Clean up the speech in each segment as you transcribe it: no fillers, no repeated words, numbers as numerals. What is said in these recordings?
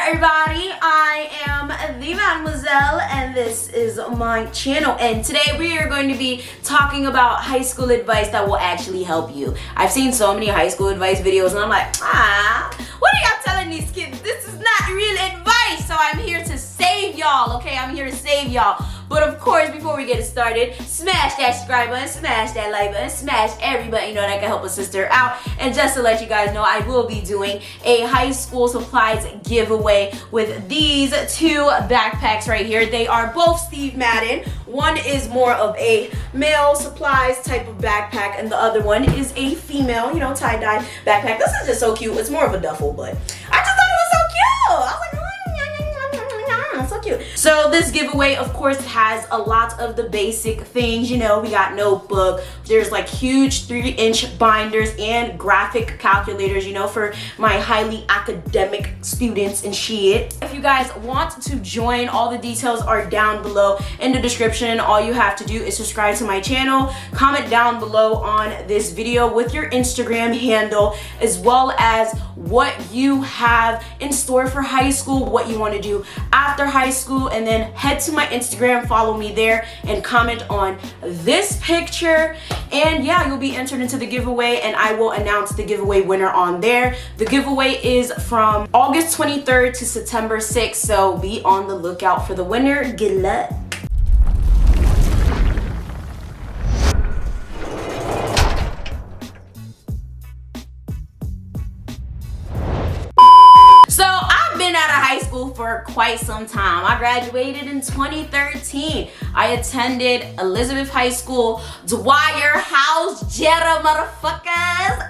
everybody, I am the Mademoiselle and this is my channel, and today we are going to be talking about high school advice that will actually help you. I've seen so many high school advice videos and I'm like, what are y'all telling these kids? This is not real advice. So I'm here to save y'all, okay? I'm here to save y'all. But of course, before we get started, smash that subscribe button, smash that like button, smash every button you know that can help a sister out. And just to let you guys know, I will be doing a high school supplies giveaway with these two backpacks right here. They are both Steve Madden. One is more of a male supplies type of backpack, and the other one is a female, you know, tie-dye backpack. This is just so cute. It's more of a duffel, but I just thought it was so cute. I was like, so cute. So this giveaway, of course, has a lot of the basic things. You know, we got notebook, there's like huge 3-inch binders and graphic calculators, you know, for my highly academic students and shit. If you guys want to join, all the details are down below in the description. All you have to do is subscribe to my channel, comment down below on this video with your Instagram handle, as well as what you have in store for high school, what you want to do after high school, and then head to my Instagram, follow me there, and comment on this picture. And yeah, you'll be entered into the giveaway, and I will announce the giveaway winner on there. The giveaway is from August 23rd to September 6th, so be on the lookout for the winner. Good luck. For quite some time. I graduated in 2013. I attended Elizabeth High School, Dwyer House, Jetta, motherfuckers.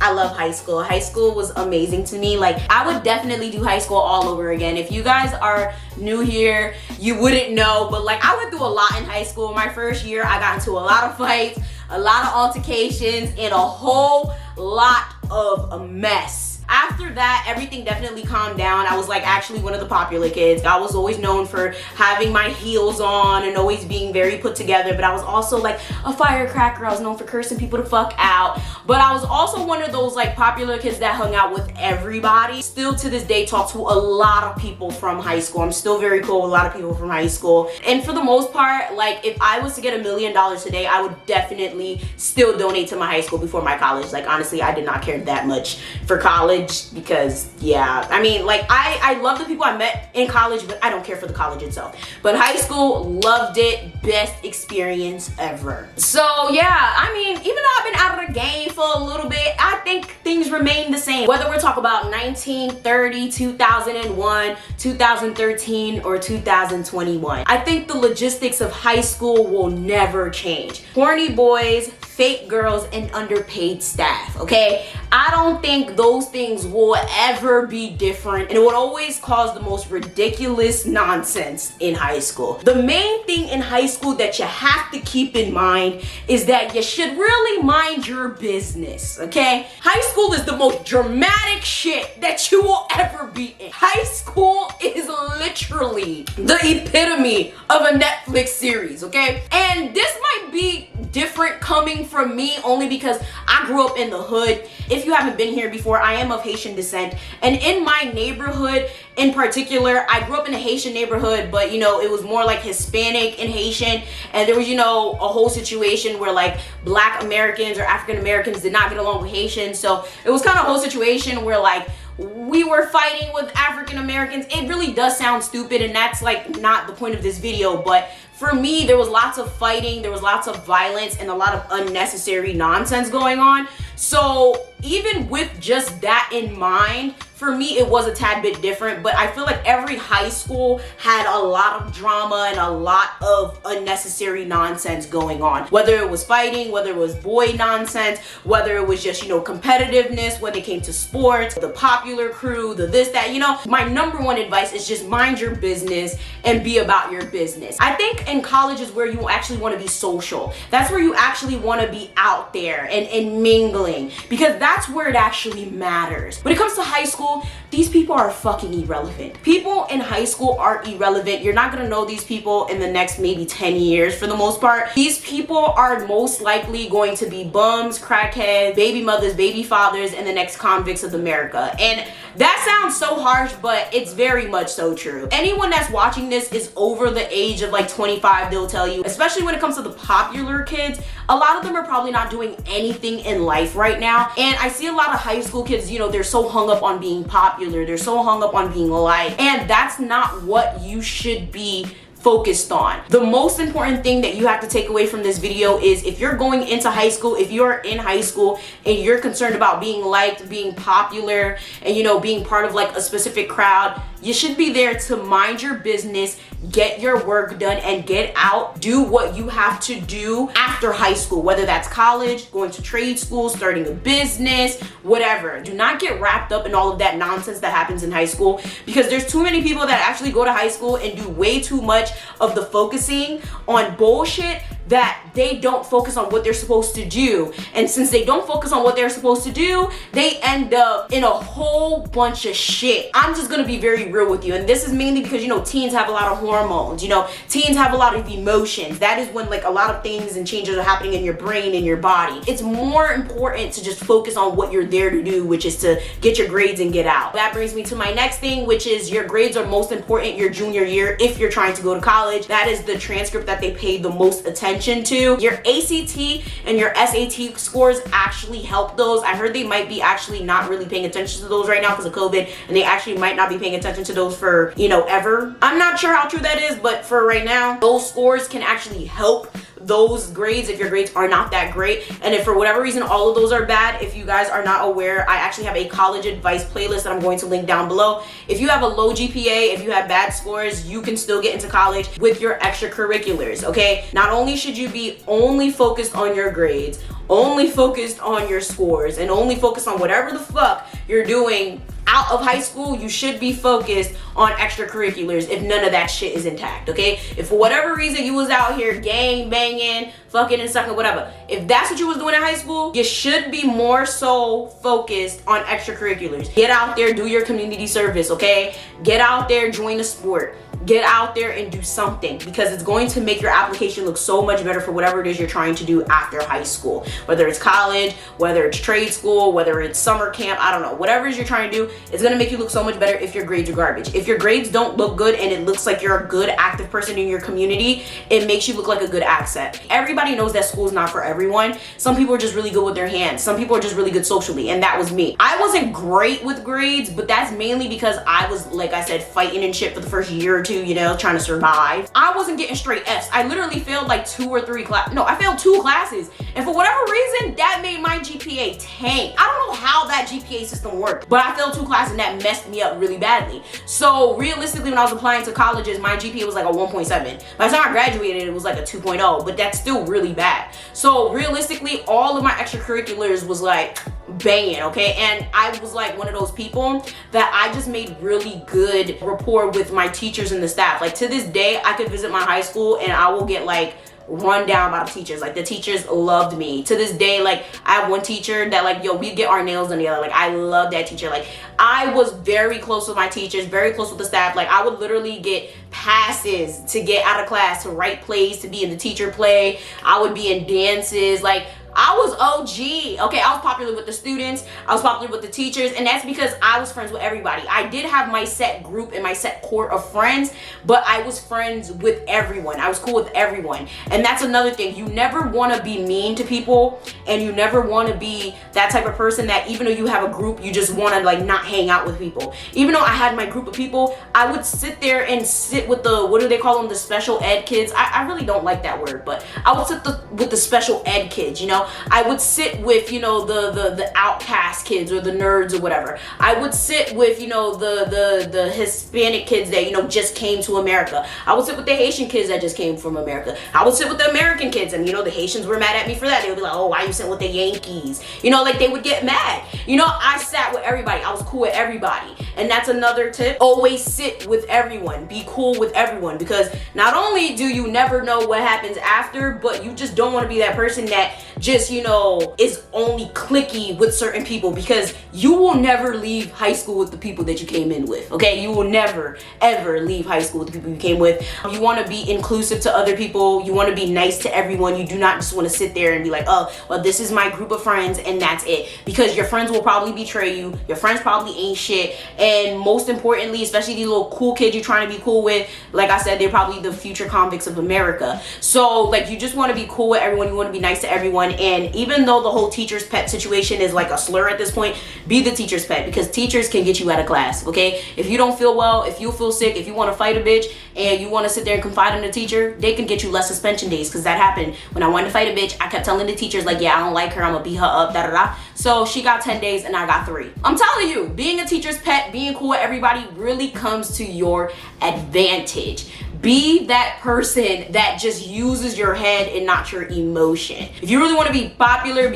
I love high school. High school was amazing to me. Like, I would definitely do high school all over again. If you guys are new here, you wouldn't know, but like, I went through a lot in high school. My first year, I got into a lot of fights, a lot of altercations, and a whole lot of a mess. After that, everything definitely calmed down. I was like actually one of the popular kids. I was always known for having my heels on and always being very put together, but I was also like a firecracker. I was known for cursing people to fuck out, but I was also one of those like popular kids that hung out with everybody. Still to this day talk to a lot of people from high school. I'm still very cool with a lot of people from high school, and for the most part, like if I was to get $1 million today, I would definitely still donate to my high school before my college. Like honestly, I did not care that much for college, because yeah, I mean, like I love the people I met in college, but I don't care for the college itself. But high school, loved it, best experience ever. So yeah, I mean, even though I've been out of the game for a little bit, I think things remain the same. Whether we're talking about 1930, 2001, 2013, or 2021, I think the logistics of high school will never change. Horny boys, fake girls, and underpaid staff, okay? I don't think those things will ever be different, and it would always cause the most ridiculous nonsense in high school. The main thing in high school that you have to keep in mind is that you should really mind your business, okay? High school is the most dramatic shit that you will ever be in. High school is literally the epitome of a Netflix series, okay? And this might be different coming from me only because I grew up in the hood. If you haven't been here before, I am of Haitian descent, and in my neighborhood in particular, I grew up in a Haitian neighborhood, but you know, it was more like Hispanic and Haitian, and there was, you know, a whole situation where like Black Americans or African Americans did not get along with Haitians. So it was kind of a whole situation where like we were fighting with African Americans. It really does sound stupid, and that's like not the point of this video, but for me, there was lots of fighting, there was lots of violence, and a lot of unnecessary nonsense going on. So even with just that in mind, for me, it was a tad bit different, but I feel like every high school had a lot of drama and a lot of unnecessary nonsense going on. Whether it was fighting, whether it was boy nonsense, whether it was just, you know, competitiveness when it came to sports, the popular crew, the this, that, you know. My number one advice is just mind your business and be about your business. I think in college is where you actually want to be social. That's where you actually want to be out there and mingling, because that's where it actually matters. When it comes to high school, school, these people are fucking irrelevant. People in high school are irrelevant. You're not gonna know these people in the next maybe 10 years for the most part. These people are most likely going to be bums, crackheads, baby mothers, baby fathers, and the next convicts of America. And that sounds so harsh, but it's very much so true. Anyone that's watching this is over the age of like 25, they'll tell you, especially when it comes to the popular kids, a lot of them are probably not doing anything in life right now. And I see a lot of high school kids, you know, they're so hung up on being popular, they're so hung up on being liked, and that's not what you should be focused on. The most important thing that you have to take away from this video is if you're going into high school, if you're in high school and you're concerned about being liked, being popular, and you know, being part of like a specific crowd, you should be there to mind your business, get your work done, and get out, do what you have to do after high school, whether that's college, going to trade school, starting a business, whatever. Do not get wrapped up in all of that nonsense that happens in high school, because there's too many people that actually go to high school and do way too much of the focusing on bullshit that they don't focus on what they're supposed to do. And since they don't focus on what they're supposed to do, they end up in a whole bunch of shit. I'm just gonna be very real with you. And this is mainly because, you know, teens have a lot of hormones, you know, teens have a lot of emotions. That is when like a lot of things and changes are happening in your brain and your body. It's more important to just focus on what you're there to do, which is to get your grades and get out. That brings me to my next thing, which is your grades are most important your junior year if you're trying to go to college. That is the transcript that they pay the most attention to. Your ACT and your SAT scores actually help those. I heard they might be actually not really paying attention to those right now because of COVID, and they actually might not be paying attention to those for, you know, ever. I'm not sure how true that is, but for right now, those scores can actually help those grades if your grades are not that great. And if for whatever reason all of those are bad, if you guys are not aware, I actually have a college advice playlist that I'm going to link down below. If you have a low GPA, if you have bad scores, you can still get into college with your extracurriculars, okay? Not only should you be only focused on your grades, only focused on your scores, and only focused on whatever the fuck you're doing out of high school, you should be focused on extracurriculars if none of that shit is intact, okay? If for whatever reason you was out here gang banging, fucking and sucking, whatever, if that's what you was doing in high school, you should be more so focused on extracurriculars. Get out there, do your community service, okay? Get out there, join a sport. Get out there and do something, because it's going to make your application look so much better for whatever it is you're trying to do after high school. Whether it's college, whether it's trade school, whether it's summer camp, I don't know. Whatever it is you're trying to do, it's gonna make you look so much better if your grades are garbage. If your grades don't look good and it looks like you're a good active person in your community, it makes you look like a good asset. Everybody knows that school's not for everyone. Some people are just really good with their hands. Some people are just really good socially, and that was me. I wasn't great with grades, but that's mainly because I was, like I said, fighting and shit for the first year or two, you know, trying to survive. I wasn't getting straight F's. I literally failed like 2 or 3 classes. No, I failed 2 classes. And for whatever reason, that made my GPA tank. I don't know how that GPA system worked, but I failed 2 classes and that messed me up really badly. So realistically, when I was applying to colleges, my GPA was like a 1.7. By the time I graduated, it was like a 2.0, but that's still really bad. So realistically, all of my extracurriculars was like banging, okay? And I was like one of those people that I just made really good rapport with my teachers and the staff. Like to this day, I could visit my high school and I will get like run down by the teachers. Like the teachers loved me. To this day, like I have one teacher that like, yo, we get our nails done together. Like I love that teacher. Like I was very close with my teachers, very close with the staff. Like I would literally get passes to get out of class, to write plays, to be in the teacher play. I would be in dances. Like I was OG, okay? I was popular with the students, I was popular with the teachers, and that's because I was friends with everybody. I did have my set group and my set core of friends, but I was friends with everyone. I was cool with everyone. And that's another thing. You never want to be mean to people, and you never want to be that type of person that even though you have a group, you just want to like not hang out with people. Even though I had my group of people, I would sit there and sit with the, what do they call them, the special ed kids? I really don't like that word, but I would sit with the special ed kids, you know? I would sit with, you know, the outcast kids or the nerds or whatever. I would sit with, you know, the Hispanic kids that, you know, just came to America. I would sit with the Haitian kids that just came from America. I would sit with the American kids, and, you know, the Haitians were mad at me for that. They would be like, oh, why you sitting with the Yankees? You know, like they would get mad. You know, I sat with everybody. I was cool with everybody. And that's another tip. Always sit with everyone. Be cool with everyone, because not only do you never know what happens after, but you just don't want to be that person that just just, you know, is only cliquey with certain people, because you will never leave high school with the people that you came in with, okay? You will never, ever leave high school with the people you came with. You want to be inclusive to other people. You want to be nice to everyone. You do not just want to sit there and be like, oh, well, this is my group of friends and that's it. Because your friends will probably betray you. Your friends probably ain't shit. And most importantly, especially these little cool kids you're trying to be cool with, like I said, they're probably the future convicts of America. So, like, you just want to be cool with everyone. You want to be nice to everyone. And even though the whole teacher's pet situation is like a slur at this point, be the teacher's pet, because teachers can get you out of class, okay? If you don't feel well, if you feel sick, if you want to fight a bitch and you want to sit there and confide in the teacher, they can get you less suspension days, because that happened when I wanted to fight a bitch. I kept telling the teachers, like, yeah, I don't like her, I'm gonna beat her up, da da da. So she got 10 days and I got 3. I'm telling you, being a teacher's pet, being cool with everybody really comes to your advantage. Be that person that just uses your head and not your emotion. If you really want to be popular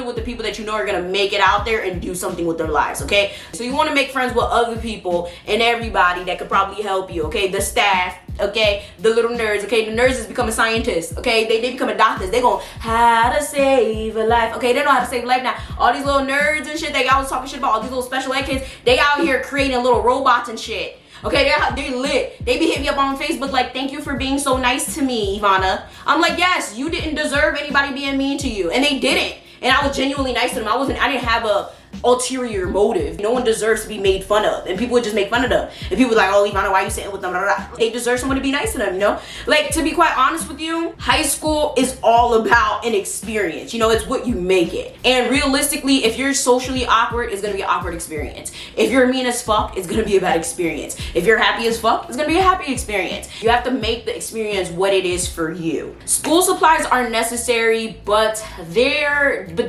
with the people that you know are going to make it out there and do something with their lives, okay? So you want to make friends with other people and everybody that could probably help you, okay? The staff, okay? The little nerds, okay? The nerds is becoming scientists, okay? They becoming doctors. They going, how to save a life, okay? They know how to save a life now. All these little nerds and shit, they always talking shit about all these little special ed kids. They out here creating little robots and shit. Okay, they lit. They be hitting me up on Facebook like, thank you for being so nice to me, Yvana. I'm like, yes, you didn't deserve anybody being mean to you. And they didn't. And I was genuinely nice to them. I didn't have a ulterior motive. No one deserves to be made fun of, and people would just make fun of them. And people were like, oh, Yvana, why are you sitting with them? Blah, blah, blah. They deserve someone to be nice to them, you know? Like, to be quite honest with you, high school is all about an experience. You know, it's what you make it. And realistically, if you're socially awkward, it's gonna be an awkward experience. If you're mean as fuck, it's gonna be a bad experience. If you're happy as fuck, it's gonna be a happy experience. You have to make the experience what it is for you. School supplies are necessary, but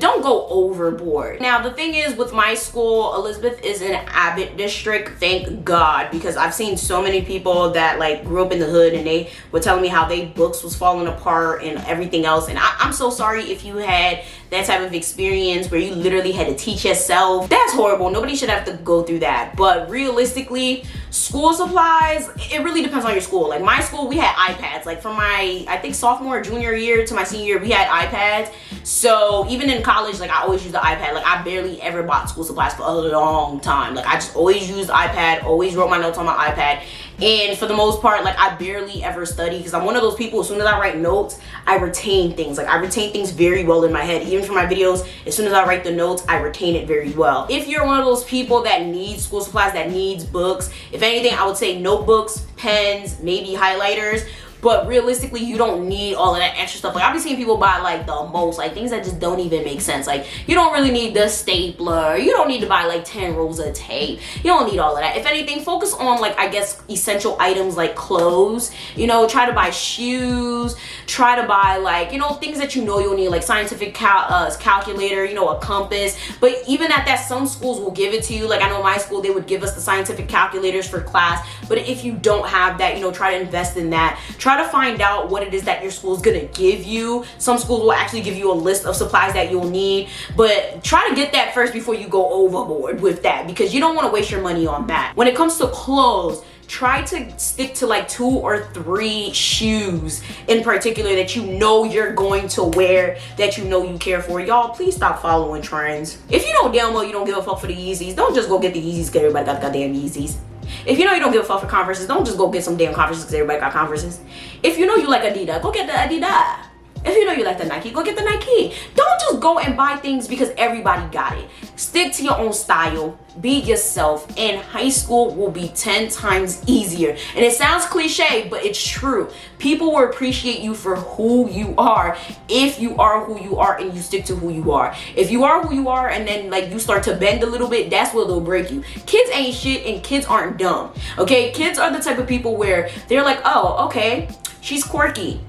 don't go overboard. Now, the thing is, with my school, Elizabeth is in Abbott district, thank God, because I've seen so many people that like grew up in the hood and they were telling me how their books was falling apart and everything else. And I'm so sorry if you had that type of experience where you literally had to teach yourself. That's horrible. Nobody should have to go through that. But realistically, school supplies, it really depends on your school. Like my school, we had iPads. Like from my, I think sophomore or junior year to my senior year, we had iPads. So even in college, like I always used the iPad. Like I barely ever bought school supplies for a long time. Like I just always used the iPad, always wrote my notes on my iPad. And for the most part, like I barely ever study, because I'm one of those people, as soon as I write notes, I retain things. Like I retain things very well in my head. Even for my videos, as soon as I write the notes, I retain it very well. If you're one of those people that needs school supplies, that needs books, if anything, I would say notebooks, pens, maybe highlighters. But realistically, you don't need all of that extra stuff. Like I've been seeing people buy like the most, like things that just don't even make sense. Like you don't really need the stapler. You don't need to buy like 10 rolls of tape. You don't need all of that. If anything, focus on like, I guess, essential items like clothes. You know, try to buy shoes. Try to buy like, you know, things that you know you'll need, like scientific calculator, you know, a compass. But even at that, some schools will give it to you. Like I know my school, they would give us the scientific calculators for class. But if you don't have that, you know, try to invest in that. Try to find out what it is that your school is gonna give you. Some schools will actually give you a list of supplies that you'll need, but try to get that first before you go overboard with that, because you don't want to waste your money on that. When it comes to clothes, try to stick to like 2 or 3 shoes in particular that you know you're going to wear, that you know you care for. Y'all, please stop following trends. If you know damn well you don't give a fuck for the Yeezys, don't just go get the Yeezys because everybody got goddamn Yeezys. If you know you don't give a fuck for Converses, don't just go get some damn Converses because everybody got Converses. If you know you like Adidas, go get the Adidas. If you know you like the Nike, go get the Nike. Don't just go and buy things because everybody got it. Stick to your own style. Be yourself. And high school will be 10 times easier. And it sounds cliche, but it's true. People will appreciate you for who you are if you are who you are and you stick to who you are. If you are who you are and then like you start to bend a little bit, that's what they'll break you. Kids ain't shit and kids aren't dumb. Okay? Kids are the type of people where they're like, oh, okay, she's quirky.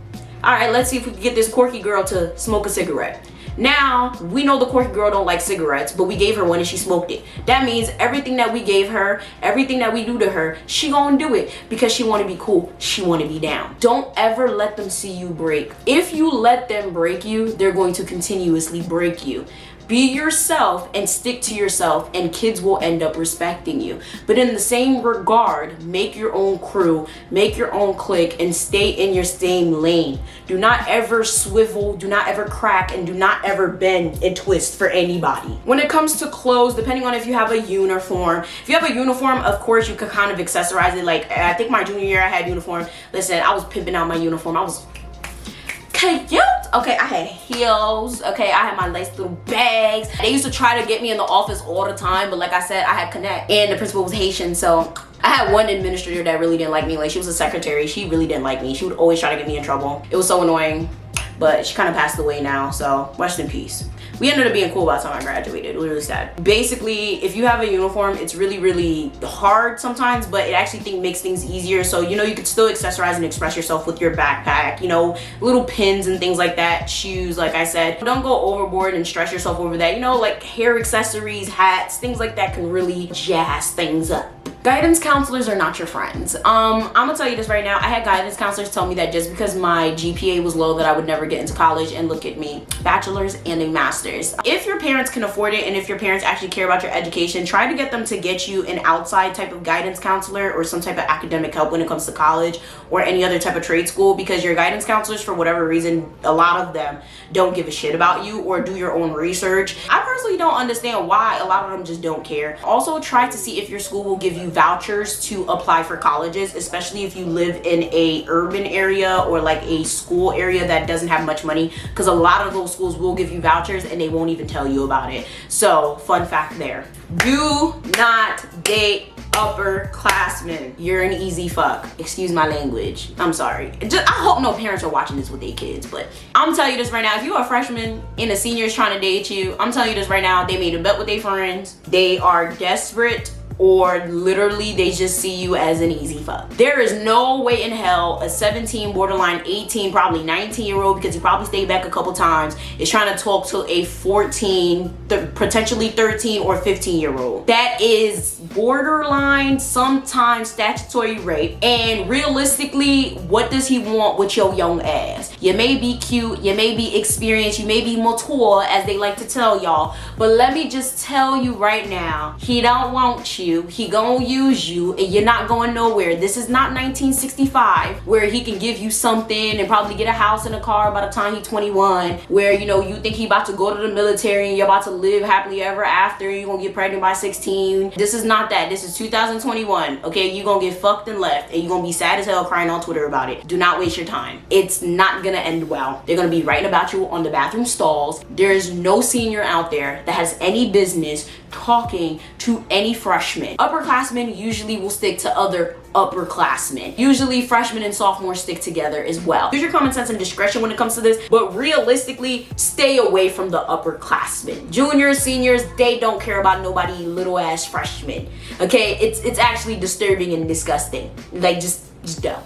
All right, let's see if we can get this quirky girl to smoke a cigarette. Now, we know the quirky girl don't like cigarettes, but we gave her one and she smoked it. That means everything that we gave her, everything that we do to her, she gonna do it because she wanna be cool, she wanna be down. Don't ever let them see you break. If you let them break you, they're going to continuously break you. Be yourself and stick to yourself, and kids will end up respecting you. But in the same regard, make your own crew, make your own clique, and stay in your same lane. Do not ever swivel, do not ever crack, and do not ever bend and twist for anybody. When it comes to clothes, depending on if you have a uniform, if you have a uniform, of course you could kind of accessorize it. Like, I think my junior year I had uniform. Listen, I was pimping out my uniform. I was cute. Okay, I had heels. Okay, I had my nice little bags. They used to try to get me in the office all the time, but like I said, I had connect, and the principal was Haitian, so I had one administrator that really didn't like me. Like, she was a secretary. She really didn't like me. She would always try to get me in trouble. It was so annoying, but she kind of passed away now, so rest in peace. We ended up being cool by the time I graduated. It was really sad. Basically, if you have a uniform, it's really, really hard sometimes, but it actually makes things easier. So, you know, you could still accessorize and express yourself with your backpack, you know, little pins and things like that, shoes, like I said. Don't go overboard and stress yourself over that. You know, like hair accessories, hats, things like that can really jazz things up. Guidance counselors are not your friends. I'm gonna tell you this right now. I had guidance counselors tell me that just because my GPA was low that I would never get into college, and look at me, bachelor's and a master's. If your parents can afford it, and if your parents actually care about your education, try to get them to get you an outside type of guidance counselor or some type of academic help when it comes to college or any other type of trade school, because your guidance counselors, for whatever reason, a lot of them don't give a shit about you or do your own research. I personally don't understand why a lot of them just don't care. Also, try to see if your school will give you vouchers to apply for colleges, especially if you live in a urban area or like a school area that doesn't have much money, because a lot of those schools will give you vouchers and they won't even tell you about it. So, fun fact there. Do not date upperclassmen. You're an easy fuck. Excuse my language. I'm sorry. I hope no parents are watching this with their kids, but I'm telling you this right now. If you're a freshman and a senior is trying to date you, I'm telling you this right now. They made a bet with their friends. They are desperate, or literally they just see you as an easy fuck. There is no way in hell a 17, borderline 18, probably 19-year-old, because he probably stayed back a couple times, is trying to talk to a 14, potentially 13 or 15-year-old. That is borderline, sometimes statutory rape. And realistically, what does he want with your young ass? You may be cute, you may be experienced, you may be mature, as they like to tell y'all, but let me just tell you right now, he don't want you. He gonna use you, and you're not going nowhere. This is not 1965 where he can give you something and probably get a house and a car by the time he's 21, where, you know, you think he about to go to the military and you're about to live happily ever after, and you're gonna get pregnant by 16. This is not that. This is 2021. Okay, you're gonna get fucked and left, and you're gonna be sad as hell crying on Twitter about it. Do not waste your time. It's not gonna end well. They're gonna be writing about you on the bathroom stalls. There's no senior out there that has any business talking to any freshman. Upperclassmen usually will stick to other upperclassmen. Usually freshmen and sophomores stick together as well. Use your common sense and discretion when it comes to this, but realistically, stay away from the upperclassmen. Juniors, seniors, they don't care about nobody, little ass freshmen. Okay, it's actually disturbing and disgusting. Like, just don't.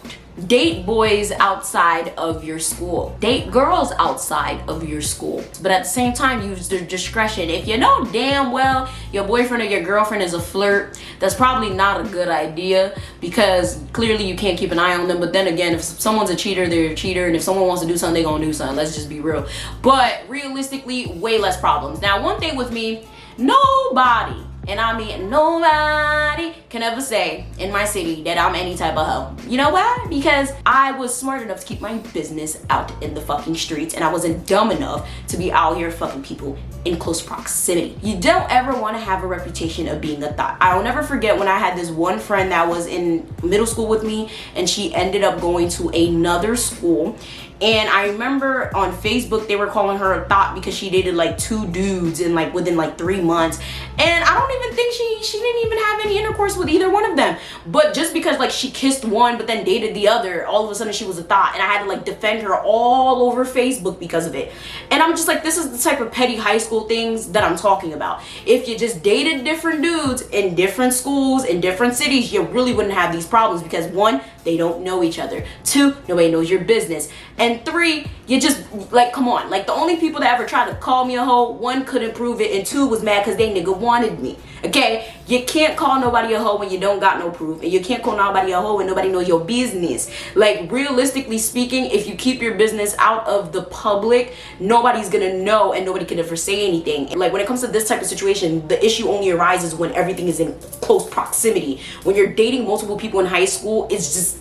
Date boys outside of your school. Date girls outside of your school. But at the same time, use your discretion. If you know damn well your boyfriend or your girlfriend is a flirt, that's probably not a good idea, because clearly you can't keep an eye on them. But then again, if someone's a cheater, they're a cheater. And if someone wants to do something, they're gonna do something. Let's just be real. But realistically, way less problems. Now, one thing with me, nobody, and I mean nobody, can ever say in my city that I'm any type of hoe. You know why? Because I was smart enough to keep my business out in the fucking streets, and I wasn't dumb enough to be out here fucking people in close proximity. You don't ever want to have a reputation of being a thought. I'll never forget when I had this one friend that was in middle school with me, and she ended up going to another school. And I remember on Facebook they were calling her a thought because she dated like 2 dudes in like within like 3 months. And I don't even think she didn't even have any intercourse with either one of them. But just because like she kissed one but then dated the other, all of a sudden she was a thought, and I had to like defend her all over Facebook because of it. And I'm just like, this is the type of petty high school things that I'm talking about. If you just dated different dudes in different schools, in different cities, you really wouldn't have these problems, because 1, they don't know each other. 2, nobody knows your business. And And 3, you just, like, come on. Like, the only people that ever tried to call me a hoe, 1, couldn't prove it, and 2, was mad because they nigga wanted me. Okay? You can't call nobody a hoe when you don't got no proof. And you can't call nobody a hoe when nobody knows your business. Like, realistically speaking, if you keep your business out of the public, nobody's gonna know and nobody can ever say anything. Like, when it comes to this type of situation, the issue only arises when everything is in close proximity. When you're dating multiple people in high school, it's just,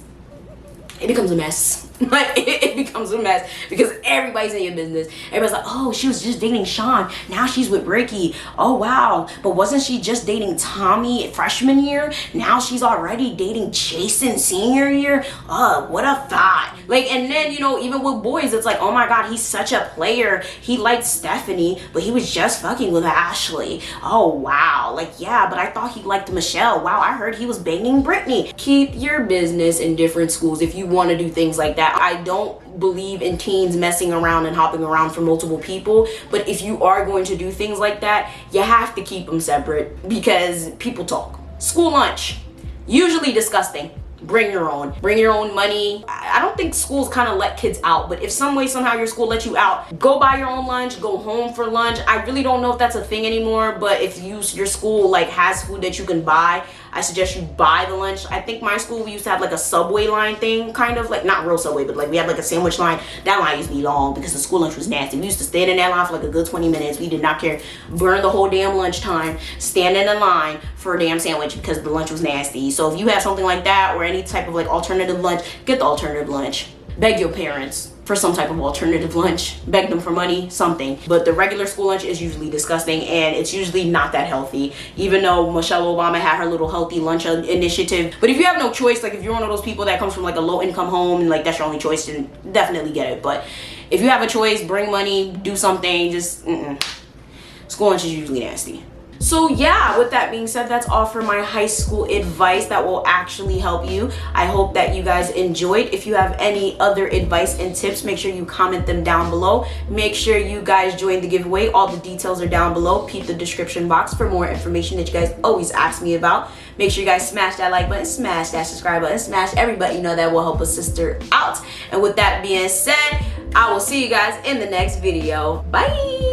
it becomes a mess. Like, it becomes a mess because everybody's in your business. Everybody's like, oh, she was just dating Sean, now she's with Ricky. Oh wow, but wasn't she just dating Tommy freshman year? Now she's already dating Jason senior year. What a thought. Like, and then, you know, even with boys, it's like, oh my god, he's such a player. He liked Stephanie, but he was just fucking with Ashley. Oh wow. Like, yeah, but I thought he liked Michelle. Wow, I heard he was banging Brittany. Keep your business in different schools if you want to do things like that. I don't believe in teens messing around and hopping around for multiple people, but if you are going to do things like that, you have to keep them separate because people talk. School lunch, usually disgusting. Bring your own money. I don't think schools kind of let kids out, but if some way somehow your school lets you out, go buy your own lunch, go home for lunch. I really don't know if that's a thing anymore, but if your school like has food that you can buy, I suggest you buy the lunch. I think my school, we used to have like a Subway line thing, kind of like, not real Subway, but like we had like a sandwich line. That line used to be long because the school lunch was nasty. We used to stand in that line for like a good 20 minutes. We did not care. Burn the whole damn lunchtime, stand in a line for a damn sandwich because the lunch was nasty. So if you have something like that or any type of like alternative lunch, get the alternative lunch. Beg your parents for some type of alternative lunch. Beg them for money, something. But the regular school lunch is usually disgusting and it's usually not that healthy, even though Michelle Obama had her little healthy lunch initiative. But if you have no choice, like if you're one of those people that comes from like a low income home and like that's your only choice, then definitely get it. But if you have a choice, bring money, do something, just school lunch is usually nasty. So yeah, with that being said, that's all for my high school advice that will actually help you. I hope that you guys enjoyed. If you have any other advice and tips, make sure you comment them down below. Make sure you guys join the giveaway. All the details are down below. Peep the description box for more information that you guys always ask me about. Make sure you guys smash that like button, smash that subscribe button, smash every button you know that will help a sister out. And with that being said, I will see you guys in the next video. Bye.